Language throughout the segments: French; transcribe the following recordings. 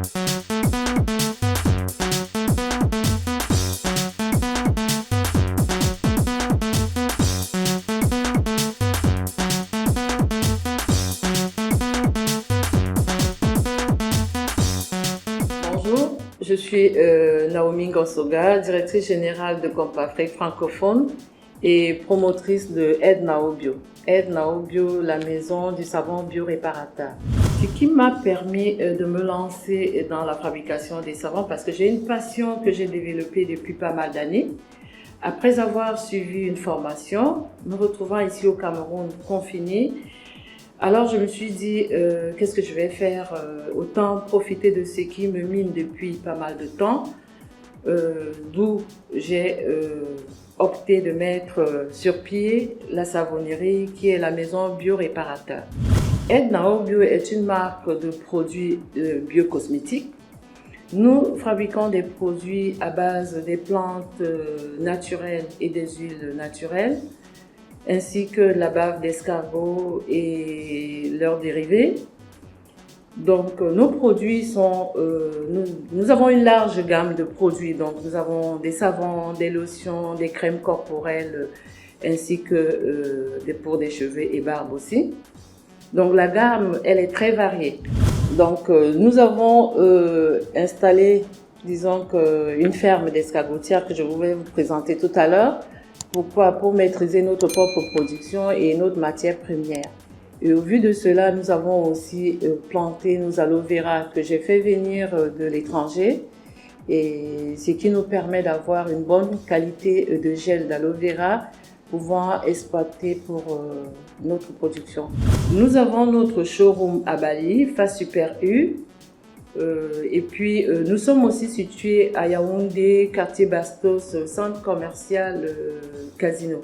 Bonjour, je suis Naomi Ngossoga, directrice générale de Compafrique francophone et promotrice de Aide Nao Bio. Aide Nao Bio, la maison du savon bio-réparateur. Ce qui m'a permis de me lancer dans la fabrication des savons parce que j'ai une passion que j'ai développée depuis pas mal d'années. Après avoir suivi une formation, me retrouvant ici au Cameroun confinée, alors je me suis dit, qu'est-ce que je vais faire? Autant profiter de ce qui me mine depuis pas mal de temps, d'où j'ai opté de mettre sur pied la savonnerie qui est la maison bio-réparateur. Aide Nao Bio est une marque de produits biocosmétiques. Nous fabriquons des produits à base des plantes naturelles et des huiles naturelles, ainsi que la bave d'escargot et leurs dérivés. Donc nos produits sont, nous avons une large gamme de produits, donc nous avons des savons, des lotions, des crèmes corporelles, ainsi que pour des cheveux et barbes aussi. Donc la gamme, elle est très variée. Donc nous avons installé, disons une ferme d'escargotières que je vais vous présenter tout à l'heure. Pourquoi? Pour maîtriser notre propre production et notre matière première. Et au vu de cela, nous avons aussi planté nos aloe vera que j'ai fait venir de l'étranger, et ce qui nous permet d'avoir une bonne qualité de gel d'aloe vera pouvant exploiter pour notre production. Nous avons notre showroom à Bali, Face Super U. Et puis nous sommes aussi situés à Yaoundé, quartier Bastos, centre commercial Casino.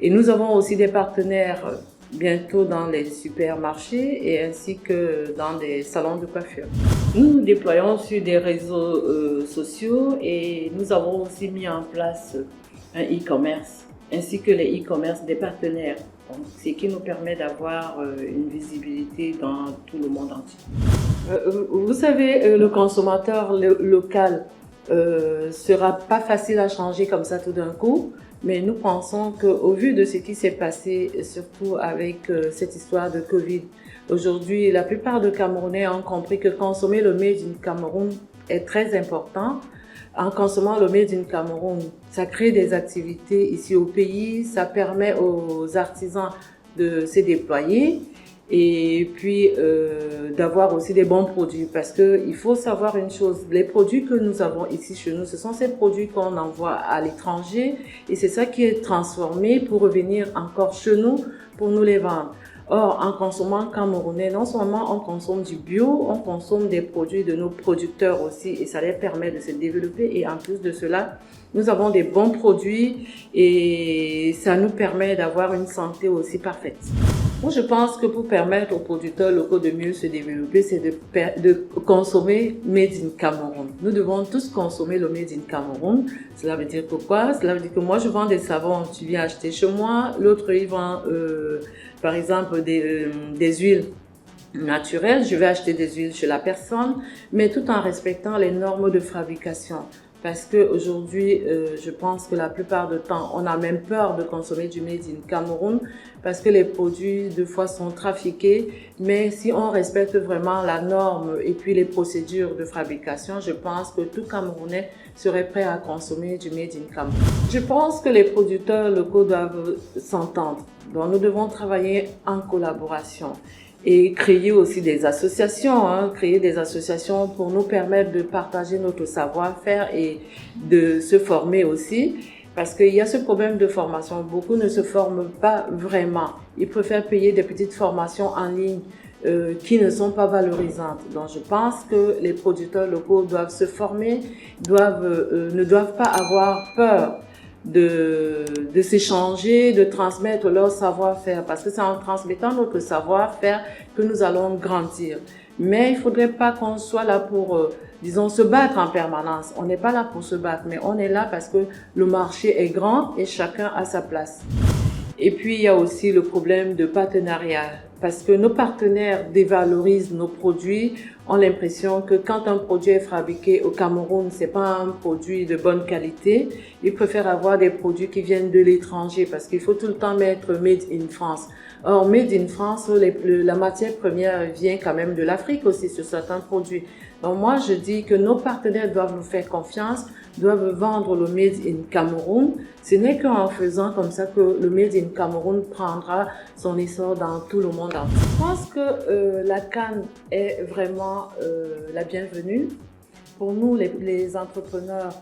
Et nous avons aussi des partenaires bientôt dans les supermarchés et ainsi que dans des salons de coiffure. Nous nous déployons sur des réseaux sociaux et nous avons aussi mis en place un e-commerce ainsi que les e-commerce des partenaires. Donc, ce qui nous permet d'avoir une visibilité dans tout le monde entier. Vous savez, le consommateur local sera pas facile à changer comme ça tout d'un coup, mais nous pensons qu'au vu de ce qui s'est passé, surtout avec cette histoire de Covid, aujourd'hui, la plupart des Camerounais ont compris que consommer le made in Cameroun est très important. En consommant le made in Cameroun, ça crée des activités ici au pays, ça permet aux artisans de se déployer et puis d'avoir aussi des bons produits, parce que il faut savoir une chose, les produits que nous avons ici chez nous, ce sont ces produits qu'on envoie à l'étranger et c'est ça qui est transformé pour revenir encore chez nous pour nous les vendre. Or, en consommant camerounais, non seulement on consomme du bio, on consomme des produits de nos producteurs aussi et ça leur permet de se développer et en plus de cela, nous avons des bons produits et ça nous permet d'avoir une santé aussi parfaite. Moi, je pense que pour permettre aux producteurs locaux de mieux se développer, c'est de consommer Made in Cameroun. Nous devons tous consommer le Made in Cameroun. Cela veut dire pourquoi? Cela veut dire que moi, je vends des savons, tu viens acheter chez moi. L'autre, il vend, par exemple, des huiles naturelles. Je vais acheter des huiles chez la personne, mais tout en respectant les normes de fabrication. Parce qu'aujourd'hui, je pense que la plupart du temps, on a même peur de consommer du Made in Cameroun parce que les produits, deux fois, sont trafiqués. Mais si on respecte vraiment la norme et puis les procédures de fabrication, je pense que tout Camerounais serait prêt à consommer du Made in Cameroun. Je pense que les producteurs locaux doivent s'entendre. Donc, nous devons travailler en collaboration. Et créer aussi des associations, créer des associations pour nous permettre de partager notre savoir-faire et de se former aussi. Parce qu'il y a ce problème de formation, beaucoup ne se forment pas vraiment. Ils préfèrent payer des petites formations en ligne qui ne sont pas valorisantes. Donc je pense que les producteurs locaux doivent se former, ne doivent pas avoir peur de s'échanger, de transmettre leur savoir-faire, parce que c'est en transmettant notre savoir-faire que nous allons grandir. Mais il ne faudrait pas qu'on soit là pour, disons, se battre en permanence. On n'est pas là pour se battre, mais on est là parce que le marché est grand et chacun a sa place. Et puis, il y a aussi le problème de partenariat, parce que nos partenaires dévalorisent nos produits ont l'impression que quand un produit est fabriqué au Cameroun, c'est pas un produit de bonne qualité. Ils préfèrent avoir des produits qui viennent de l'étranger parce qu'il faut tout le temps mettre Made in France. Or, Made in France, la matière première vient quand même de l'Afrique aussi sur certains produits. Donc moi, je dis que nos partenaires doivent nous faire confiance, doivent vendre le Made in Cameroun. Ce n'est qu'en faisant comme ça que le Made in Cameroun prendra son essor dans tout le monde entier. Je pense que la Cannes est vraiment la bienvenue. Pour nous, les entrepreneurs,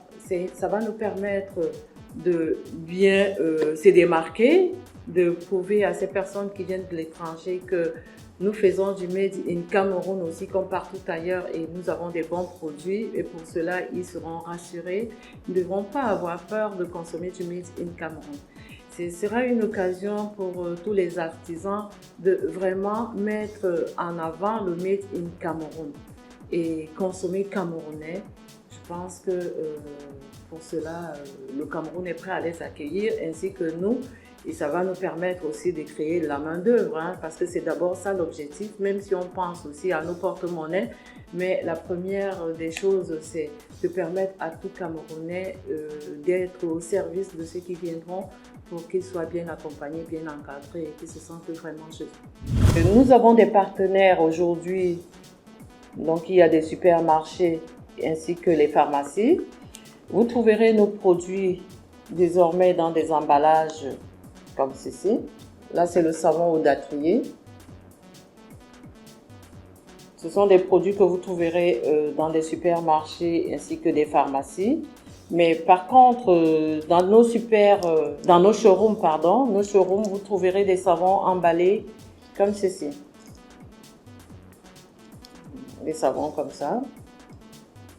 ça va nous permettre de bien se démarquer, de prouver à ces personnes qui viennent de l'étranger que nous faisons du Made in Cameroun aussi comme partout ailleurs et nous avons des bons produits et pour cela ils seront rassurés. Ils ne devront pas avoir peur de consommer du Made in Cameroun. Ce sera une occasion pour tous les artisans de vraiment mettre en avant le Made in Cameroun et consommer camerounais. Je pense que pour cela, le Cameroun est prêt à les accueillir ainsi que nous. Et ça va nous permettre aussi de créer de la main-d'œuvre, hein, parce que c'est d'abord ça l'objectif, même si on pense aussi à nos porte-monnaies. Mais la première des choses, c'est de permettre à tout Camerounais d'être au service de ceux qui viendront pour qu'ils soient bien accompagnés, bien encadrés et qu'ils se sentent vraiment chez eux. Nous avons des partenaires aujourd'hui, donc il y a des supermarchés ainsi que les pharmacies. Vous trouverez nos produits désormais dans des emballages comme ceci. Là, c'est le savon audatrier. Ce sont des produits que vous trouverez dans des supermarchés ainsi que des pharmacies. Mais par contre, dans nos showrooms, vous trouverez des savons emballés comme ceci. Des savons comme ça.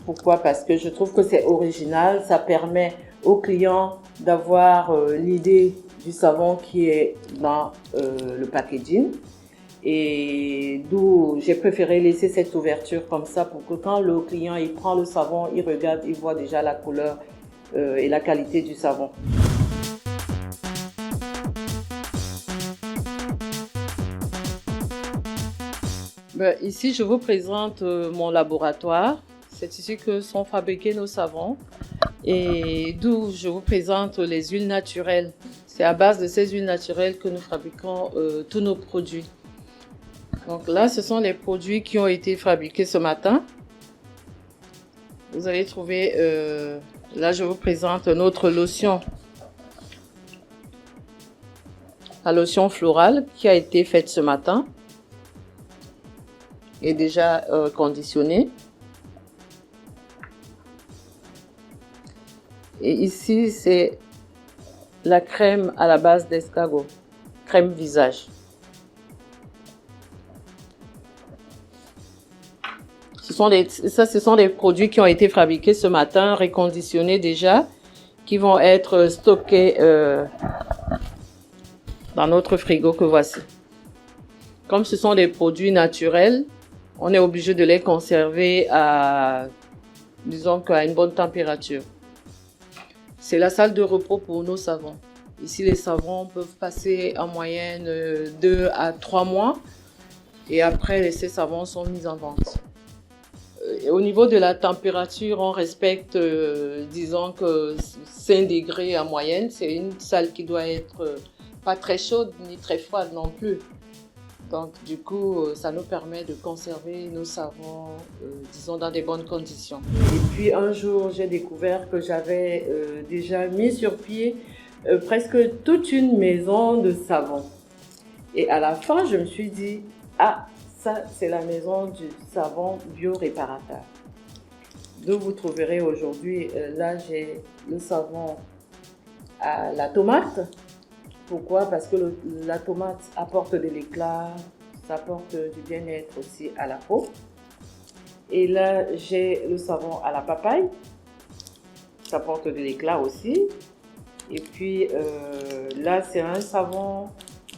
Pourquoi? Parce que je trouve que c'est original. Ça permet aux clients d'avoir l'idée du savon qui est dans le packaging et d'où j'ai préféré laisser cette ouverture comme ça pour que quand le client il prend le savon, il regarde, il voit déjà la couleur et la qualité du savon. Ici, je vous présente mon laboratoire. C'est ici que sont fabriqués nos savons et d'où je vous présente les huiles naturelles. C'est à base de ces huiles naturelles que nous fabriquons tous nos produits. Donc là, ce sont les produits qui ont été fabriqués ce matin. Vous allez trouver, là je vous présente notre lotion. La lotion florale qui a été faite ce matin et déjà conditionnée. Et ici, c'est la crème à la base d'escargot, crème visage. Ce sont des produits qui ont été fabriqués ce matin, réconditionnés déjà, qui vont être stockés dans notre frigo que voici. Comme ce sont des produits naturels, on est obligé de les conserver à, disons qu'à une bonne température. C'est la salle de repos pour nos savons. Ici, les savons peuvent passer en moyenne 2 à 3 mois et après, ces savons sont mis en vente. Au niveau de la température, on respecte, disons que 5 degrés en moyenne. C'est une salle qui doit être pas très chaude ni très froide non plus. Donc, du coup, ça nous permet de conserver nos savons, disons, dans des bonnes conditions. Et puis, un jour, j'ai découvert que j'avais déjà mis sur pied presque toute une maison de savon. Et à la fin, je me suis dit, ah, ça, c'est la maison du savon bio-réparateur. Donc, vous trouverez aujourd'hui, là, j'ai le savon à la tomate. Pourquoi? Parce que la tomate apporte de l'éclat, ça apporte du bien-être aussi à la peau. Et là, j'ai le savon à la papaye, ça apporte de l'éclat aussi. Et puis là, c'est un savon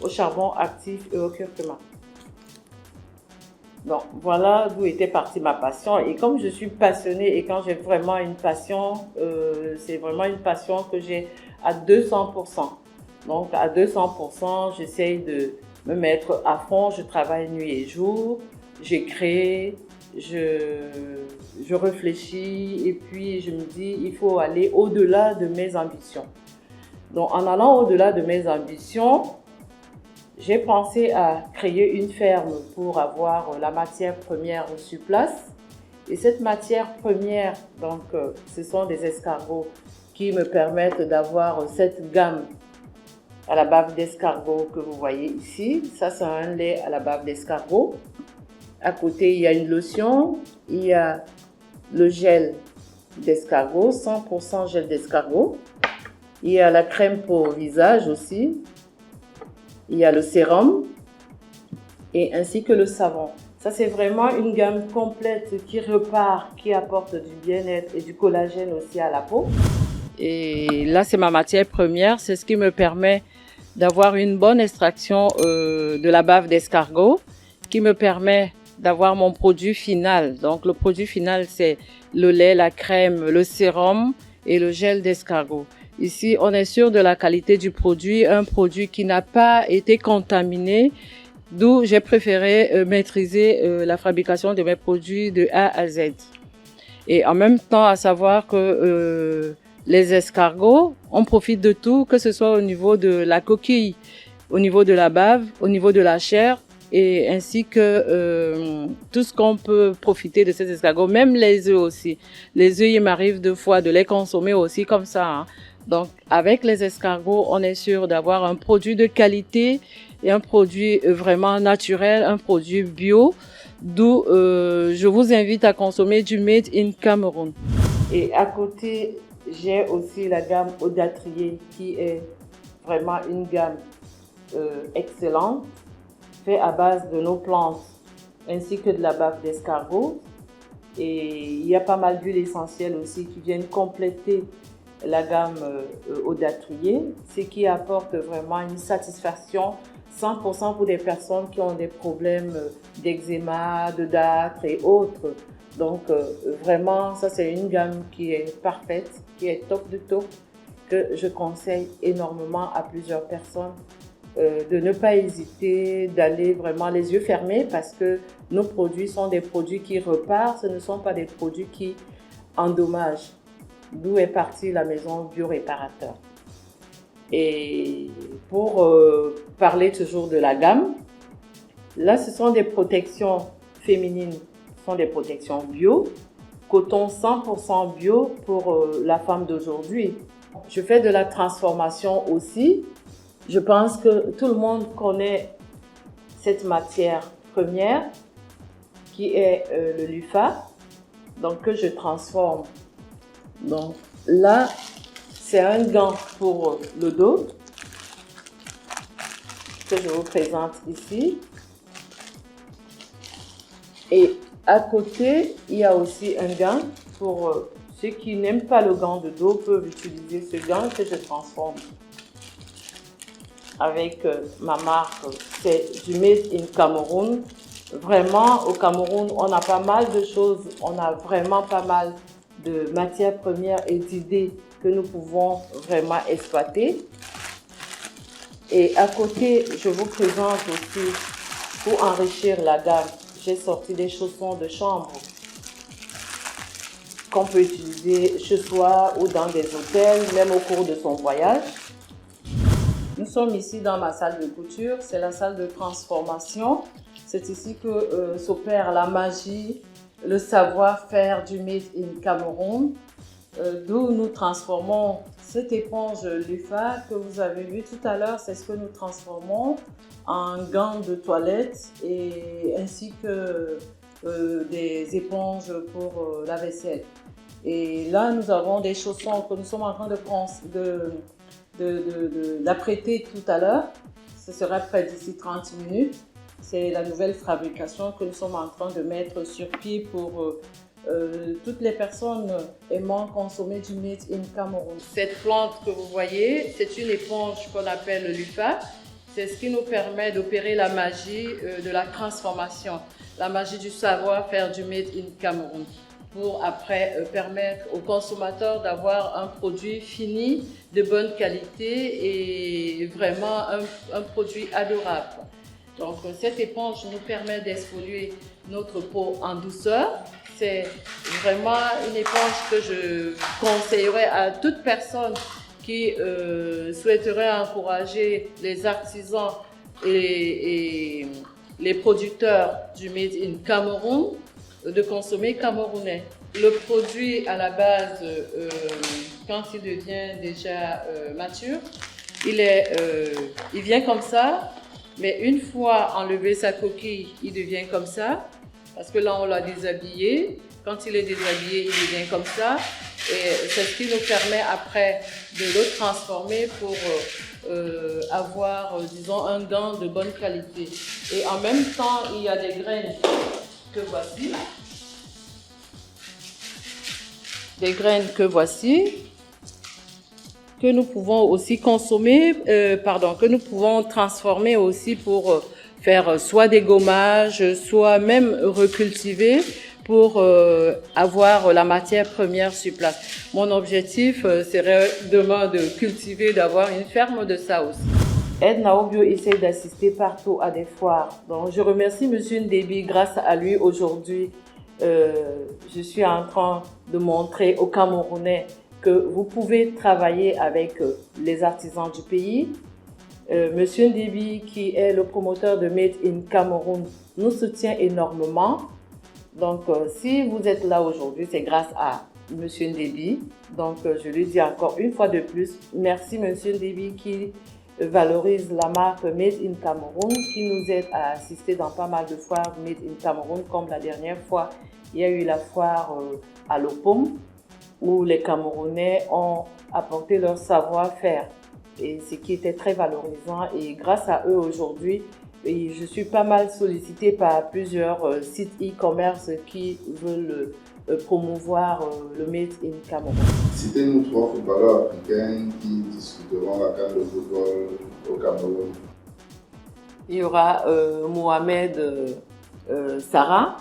au charbon actif et au curcuma. Donc voilà d'où était partie ma passion. Et comme je suis passionnée et quand j'ai vraiment une passion, c'est vraiment une passion que j'ai à 200%. Donc à 200%, j'essaye de me mettre à fond, je travaille nuit et jour, j'ai créé, je réfléchis et puis je me dis il faut aller au-delà de mes ambitions. Donc en allant au-delà de mes ambitions, j'ai pensé à créer une ferme pour avoir la matière première sur place. Et cette matière première, donc, ce sont des escargots qui me permettent d'avoir cette gamme à la bave d'escargot que vous voyez ici. Ça, c'est un lait à la bave d'escargot. À côté, il y a une lotion, il y a le gel d'escargot, 100% gel d'escargot. Il y a la crème pour visage aussi. Il y a le sérum et ainsi que le savon. Ça, c'est vraiment une gamme complète qui repart, qui apporte du bien-être et du collagène aussi à la peau. Et là, c'est ma matière première. C'est ce qui me permet d'avoir une bonne extraction de la bave d'escargot, qui me permet d'avoir mon produit final. Donc, le produit final, c'est le lait, la crème, le sérum et le gel d'escargot. Ici, on est sûr de la qualité du produit, un produit qui n'a pas été contaminé, d'où j'ai préféré maîtriser la fabrication de mes produits de A à Z. Et en même temps, à savoir que les escargots, on profite de tout, que ce soit au niveau de la coquille, au niveau de la bave, au niveau de la chair, et ainsi que tout ce qu'on peut profiter de ces escargots, même les œufs aussi. Les œufs, il m'arrive deux fois de les consommer aussi comme ça, hein. Donc, avec les escargots, on est sûr d'avoir un produit de qualité et un produit vraiment naturel, un produit bio, d'où je vous invite à consommer du Made in Cameroun. Et à côté, j'ai aussi la gamme Audatrier qui est vraiment une gamme excellente, faite à base de nos plantes ainsi que de la bave d'escargot. Et il y a pas mal d'huiles essentielles aussi qui viennent compléter la gamme Audatrier, ce qui apporte vraiment une satisfaction 100% pour des personnes qui ont des problèmes d'eczéma, de dartre et autres. Donc vraiment, ça c'est une gamme qui est parfaite, qui est top de top, que je conseille énormément à plusieurs personnes de ne pas hésiter, d'aller vraiment les yeux fermés parce que nos produits sont des produits qui repartent, ce ne sont pas des produits qui endommagent. D'où est partie la maison Bioréparateur. Et pour parler toujours de la gamme, là ce sont des protections féminines, ce sont des protections bio, coton 100% bio pour la femme d'aujourd'hui. Je fais de la transformation aussi. Je pense que tout le monde connaît cette matière première qui est le LUFA, donc que je transforme. Donc là, c'est un gant pour le dos que je vous présente ici. Et à côté, il y a aussi un gant pour ceux qui n'aiment pas le gant de dos peuvent utiliser ce gant que je transforme avec ma marque. C'est du Made in Cameroun. Vraiment, au Cameroun, on a pas mal de choses, on a vraiment pas mal de matières premières et d'idées que nous pouvons vraiment exploiter. Et à côté, je vous présente aussi, pour enrichir la gamme, j'ai sorti des chaussons de chambre qu'on peut utiliser chez soi ou dans des hôtels, même au cours de son voyage. Nous sommes ici dans ma salle de couture, c'est la salle de transformation. C'est ici que s'opère la magie, le savoir-faire du Made in Cameroun, d'où nous transformons cette éponge LUFA que vous avez vu tout à l'heure, c'est ce que nous transformons en gants de toilette et ainsi que des éponges pour la vaisselle. Et là, nous avons des chaussons que nous sommes en train d'apprêter tout à l'heure. Ce sera près d'ici 30 minutes. C'est la nouvelle fabrication que nous sommes en train de mettre sur pied pour toutes les personnes aimant consommer du Made in Cameroun. Cette plante que vous voyez, c'est une éponge qu'on appelle le LUFA. C'est ce qui nous permet d'opérer la magie de la transformation, la magie du savoir-faire du Made in Cameroun, pour après permettre aux consommateurs d'avoir un produit fini, de bonne qualité et vraiment un produit adorable. Donc cette éponge nous permet d'exfolier notre peau en douceur. C'est vraiment une éponge que je conseillerais à toute personne qui souhaiterait encourager les artisans et les producteurs du Made in Cameroun de consommer camerounais. Le produit à la base, quand il devient déjà mature, il vient comme ça, mais une fois enlevé sa coquille, il devient comme ça, parce que là on l'a déshabillé. Quand il est déshabillé, il devient comme ça, et c'est ce qui nous permet après de le transformer pour avoir, disons, un gant de bonne qualité. Et en même temps, il y a des graines que voici. Des graines que voici, que nous pouvons aussi consommer, que nous pouvons transformer aussi pour faire soit des gommages, soit même recultiver pour avoir la matière première sur place. Mon objectif serait demain de cultiver, d'avoir une ferme de ça aussi. Aide Naobio essaie d'assister partout à des foires. Donc, je remercie M. Ndebi. Grâce à lui, aujourd'hui, je suis en train de montrer aux Camerounais que vous pouvez travailler avec les artisans du pays. Monsieur Ndebi, qui est le promoteur de Made in Cameroun, nous soutient énormément. Donc, si vous êtes là aujourd'hui, c'est grâce à Monsieur Ndebi. Donc, je lui dis encore une fois de plus, merci Monsieur Ndebi qui valorise la marque Made in Cameroun, qui nous aide à assister dans pas mal de foires Made in Cameroun, comme la dernière fois, il y a eu la foire à l'Opom, où les Camerounais ont apporté leur savoir-faire, et ce qui était très valorisant. Et grâce à eux aujourd'hui, je suis pas mal sollicitée par plusieurs sites e-commerce qui veulent promouvoir le Made in Cameroun. Citez-nous 3 footballeurs africains qui discuteront la CAN de football au Cameroun. Il y aura Mohamed Sarah,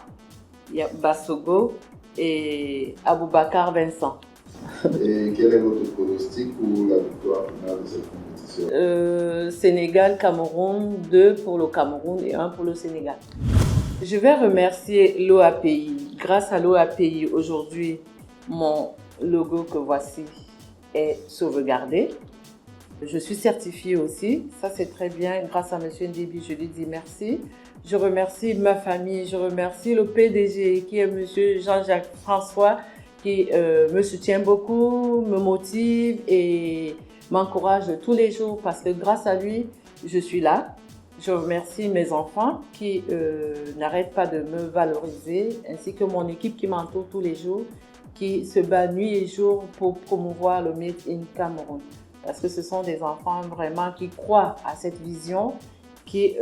il y a Bassogo et Aboubakar Vincent. Et quel est votre pronostic pour la victoire finale de cette compétition? Sénégal-Cameroun, 2 pour le Cameroun et 1 pour le Sénégal. Je vais remercier l'OAPI. Grâce à l'OAPI, aujourd'hui, mon logo que voici est sauvegardé. Je suis certifiée aussi, ça c'est très bien. Grâce à M. Ndebi, je lui dis merci. Je remercie ma famille, je remercie le PDG qui est M. Jean-Jacques François, qui me soutient beaucoup, me motive et m'encourage tous les jours parce que grâce à lui, je suis là. Je remercie mes enfants qui n'arrêtent pas de me valoriser, ainsi que mon équipe qui m'entoure tous les jours, qui se bat nuit et jour pour promouvoir le Made in Cameroun. Parce que ce sont des enfants vraiment qui croient à cette vision, qui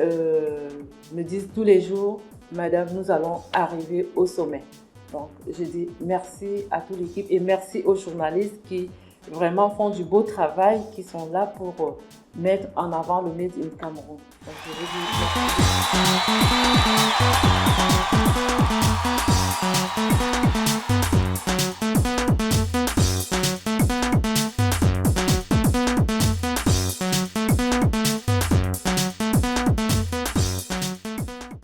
me disent tous les jours, Madame, nous allons arriver au sommet. Donc, je dis merci à toute l'équipe et merci aux journalistes qui vraiment font du beau travail, qui sont là pour mettre en avant le Made in Cameroun. Donc, je vous dis merci.